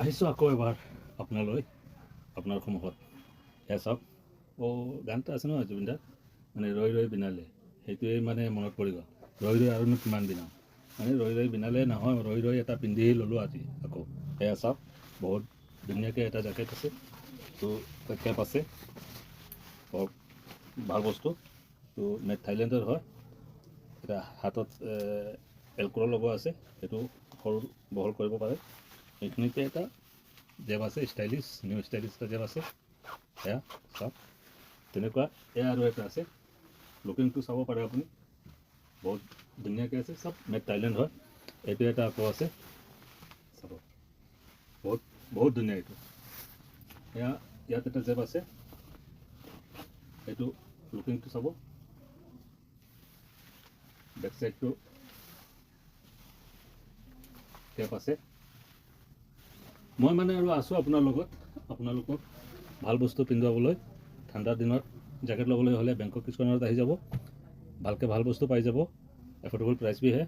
আহিছোঁ আকৌ এবাৰ আপোনাৰ সন্মুখত। এয়া চাওক, গান এটা আছে নহয় জুবিনদাৰ, মানে ৰৈ ৰৈ বিনালে, সেইটোৱেই মানে মনত পৰি গ'ল। ৰৈ ৰৈ আৰুনো কিমান দিন, মানে ৰৈ ৰৈ বিনালে নহয়, ৰৈ ৰৈ এটা পিন্ধি ল'লোঁ আজি আকৌ। এয়া চাওক, বহুত ধুনীয়াকৈ এটা জেকেট আছে, তো কেপ আছে, বহুত ভাল বস্তু। তো মেড থাইলেণ্ডৰ হয়। এটা হাতত এলক'হল লগোৱা আছে, সেইটো সৰু বহল কৰিব পাৰে। এইখিনিতে এটা জেব আছে, ষ্টাইলিছ, নিউ ষ্টাইলিছ এটা জেব আছে। এয়া চাওক, তেনেকুৱা এয়া আৰু এটা আছে, লুকিংটো চাব পাৰে আপুনি, বহুত ধুনীয়াকৈ আছে, চব মেড থাইলেণ্ড হয়। এইটো এটা আকৌ আছে, চাব, বহুত বহুত ধুনীয়া এইটো। এয়া ইয়াত এটা জেব আছে, এইটো লুকিংটো চাব, বেক চাইডটো কেপ আছে। মই মানে আৰু আছোঁ আপোনাৰ লগত, আপোনালোকক ভাল বস্তু পিন্ধুৱাবলৈ। ঠাণ্ডাৰ দিনত জেকেট ল'বলৈ হ'লে বেংকক কিচকনত আহি যাব, ভালকৈ ভাল বস্তু পাই যাব, এফৰ্ডেবল প্ৰাইচ भी है।